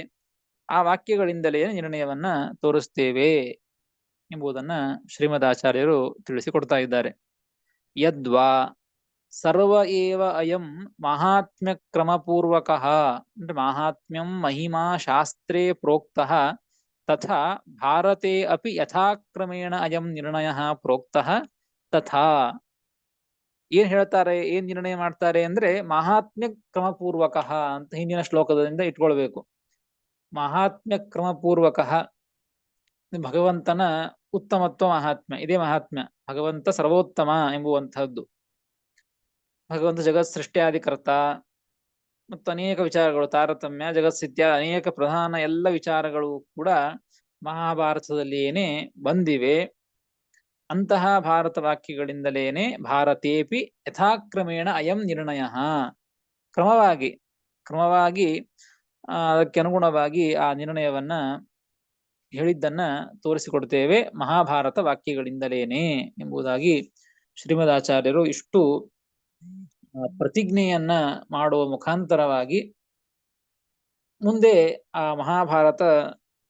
ಆ ವಾಕ್ಯಗಳಿಂದಲೇ ನಿರ್ಣಯವನ್ನ ತೋರಿಸ್ತೇವೆ ಎಂಬುದನ್ನ ಶ್ರೀಮದಾಚಾರ್ಯರು ತಿಳಿಸಿಕೊಡ್ತಾ ಇದ್ದಾರೆ. ಯದ್ವಾ ಸರ್ವ ಏವ ಅಯಂ ಮಹಾತ್ಮ್ಯ ಕ್ರಮಪೂರ್ವಕಃ, ಅಂದ್ರೆ ಮಹಾತ್ಮ್ಯಂ ಮಹಿಮಾ ಶಾಸ್ತ್ರೇ ಪ್ರೋಕ್ತಃ ತಥಾ ಭಾರತೆ ಅಪಿ ಯಥಾಕ್ರಮೇಣ ಅಯಂ ನಿರ್ಣಯ ಪ್ರೋಕ್ತಃ ತಥಾ. ಏನ್ ಹೇಳ್ತಾರೆ, ಏನ್ ನಿರ್ಣಯ ಮಾಡ್ತಾರೆ ಅಂದ್ರೆ ಮಹಾತ್ಮ್ಯ ಕ್ರಮಪೂರ್ವಕಃ ಅಂತ ಹಿಂದಿನ ಶ್ಲೋಕದಿಂದ ಇಟ್ಕೊಳ್ಬೇಕು. ಮಹಾತ್ಮ್ಯ ಕ್ರಮಪೂರ್ವಕಃ, ಭಗವಂತನ ಉತ್ತಮತ್ವ ಮಹಾತ್ಮ್ಯ, ಇದೇ ಮಹಾತ್ಮ್ಯ. ಭಗವಂತ ಸರ್ವೋತ್ತಮ ಎಂಬುವಂತಹದ್ದು. ಭಗವಂತ ಜಗತ್ ಸೃಷ್ಟಿಯಾದಿಕರ್ತ ಮತ್ತು ಅನೇಕ ವಿಚಾರಗಳು, ತಾರತಮ್ಯ, ಜಗತ್ಸಿತ್ಯ, ಅನೇಕ ಪ್ರಧಾನ ಎಲ್ಲ ವಿಚಾರಗಳು ಕೂಡ ಮಹಾಭಾರತದಲ್ಲಿಯೇನೆ ಬಂದಿವೆ. ಅಂತಹ ಭಾರತ ವಾಕ್ಯಗಳಿಂದಲೇನೆ ಭಾರತೇಪಿ ಯಥಾಕ್ರಮೇಣ ಅಯಂ ನಿರ್ಣಯ, ಕ್ರಮವಾಗಿ ಅದಕ್ಕೆ ಅನುಗುಣವಾಗಿ ಆ ನಿರ್ಣಯವನ್ನ ಹೇಳಿದ್ದನ್ನ ತೋರಿಸಿಕೊಡ್ತೇವೆ ಮಹಾಭಾರತ ವಾಕ್ಯಗಳಿಂದಲೇನೆ ಎಂಬುದಾಗಿ ಶ್ರೀಮದ್ ಆಚಾರ್ಯರು ಇಷ್ಟು ಪ್ರತಿಜ್ಞೆಯನ್ನ ಮಾಡುವ ಮುಖಾಂತರವಾಗಿ ಮುಂದೆ ಆ ಮಹಾಭಾರತ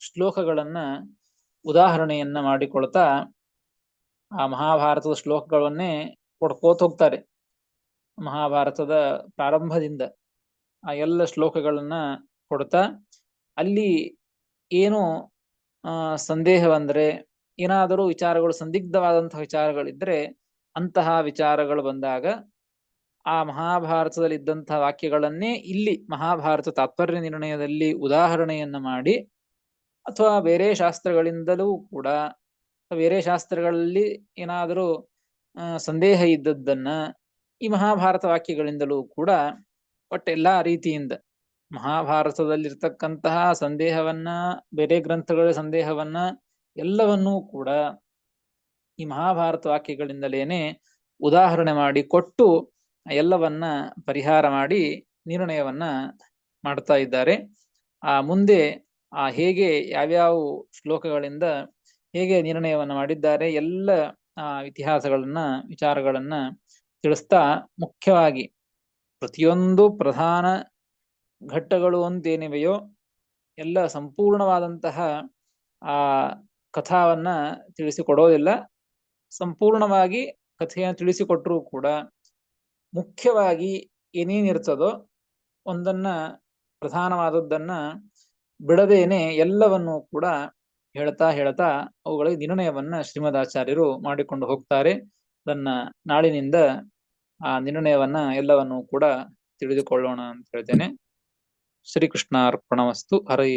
ಶ್ಲೋಕಗಳನ್ನ ಉದಾಹರಣೆಯನ್ನ ಮಾಡಿಕೊಳ್ತಾ ಆ ಮಹಾಭಾರತದ ಶ್ಲೋಕಗಳನ್ನೇ ಕೊಡ್ಕೋತ ಹೋಗ್ತಾರೆ. ಮಹಾಭಾರತದ ಪ್ರಾರಂಭದಿಂದ ಆ ಎಲ್ಲ ಶ್ಲೋಕಗಳನ್ನ ಕೊಡ್ತಾ ಅಲ್ಲಿ ಏನು ಸಂದೇಹವಂದ್ರೆ ಏನಾದರೂ ವಿಚಾರಗಳು ಸಂದಿಗ್ಧವಾದಂತಹ ವಿಚಾರಗಳಿದ್ರೆ ಅಂತಹ ವಿಚಾರಗಳು ಬಂದಾಗ ಆ ಮಹಾಭಾರತದಲ್ಲಿ ಇದ್ದಂತಹ ವಾಕ್ಯಗಳನ್ನೇ ಇಲ್ಲಿ ಮಹಾಭಾರತ ತಾತ್ಪರ್ಯ ನಿರ್ಣಯದಲ್ಲಿ ಉದಾಹರಣೆಯನ್ನ ಮಾಡಿ ಅಥವಾ ಬೇರೆ ಶಾಸ್ತ್ರಗಳಿಂದಲೂ ಕೂಡ ಬೇರೆ ಶಾಸ್ತ್ರಗಳಲ್ಲಿ ಏನಾದರೂ ಸಂದೇಹ ಇದ್ದದ್ದನ್ನ ಈ ಮಹಾಭಾರತ ವಾಕ್ಯಗಳಿಂದಲೂ ಕೂಡ ಒಟ್ಟೆಲ್ಲಾ ರೀತಿಯಿಂದ ಮಹಾಭಾರತದಲ್ಲಿರ್ತಕ್ಕಂತಹ ಸಂದೇಹವನ್ನ ಬೇರೆ ಗ್ರಂಥಗಳ ಸಂದೇಹವನ್ನ ಎಲ್ಲವನ್ನೂ ಕೂಡ ಈ ಮಹಾಭಾರತ ವಾಕ್ಯಗಳಿಂದಲೇನೆ ಉದಾಹರಣೆ ಮಾಡಿ ಕೊಟ್ಟು ಎಲ್ಲವನ್ನ ಪರಿಹಾರ ಮಾಡಿ ನಿರ್ಣಯವನ್ನ ಮಾಡ್ತಾ ಇದ್ದಾರೆ. ಆ ಮುಂದೆ ಹೇಗೆ ಯಾವ್ಯಾವ ಶ್ಲೋಕಗಳಿಂದ ಹೇಗೆ ನಿರ್ಣಯವನ್ನ ಮಾಡಿದ್ದಾರೆ ಎಲ್ಲ ಇತಿಹಾಸಗಳನ್ನ ವಿಚಾರಗಳನ್ನ ತಿಳಿಸ್ತಾ ಮುಖ್ಯವಾಗಿ ಪ್ರತಿಯೊಂದು ಪ್ರಧಾನ ಘಟ್ಟಗಳು ಅಂತೇನಿವೆಯೋ ಎಲ್ಲ ಸಂಪೂರ್ಣವಾದಂತಹ ಆ ಕಥಾವನ್ನ ತಿಳಿಸಿಕೊಡೋದಿಲ್ಲ. ಸಂಪೂರ್ಣವಾಗಿ ಕಥೆಯನ್ನು ತಿಳಿಸಿಕೊಟ್ರೂ ಕೂಡ ಮುಖ್ಯವಾಗಿ ಏನೇನಿರ್ತದೋ ಒಂದನ್ನ ಪ್ರಧಾನವಾದದ್ದನ್ನ ಬಿಡದೇನೆ ಎಲ್ಲವನ್ನೂ ಕೂಡ ಹೇಳ್ತಾ ಅವುಗಳಿಗೆ ನಿರ್ಣಯವನ್ನ ಶ್ರೀಮದಾಚಾರ್ಯರು ಮಾಡಿಕೊಂಡು ಹೋಗ್ತಾರೆ. ಅದನ್ನ ನಾಳಿನಿಂದ ಆ ನಿರ್ಣಯವನ್ನ ಎಲ್ಲವನ್ನೂ ಕೂಡ ತಿಳಿದುಕೊಳ್ಳೋಣ ಅಂತ ಹೇಳ್ತೇನೆ. ಶ್ರೀಕೃಷ್ಣಾರ್ಪಣಮಸ್ತು. ಹರಯೇ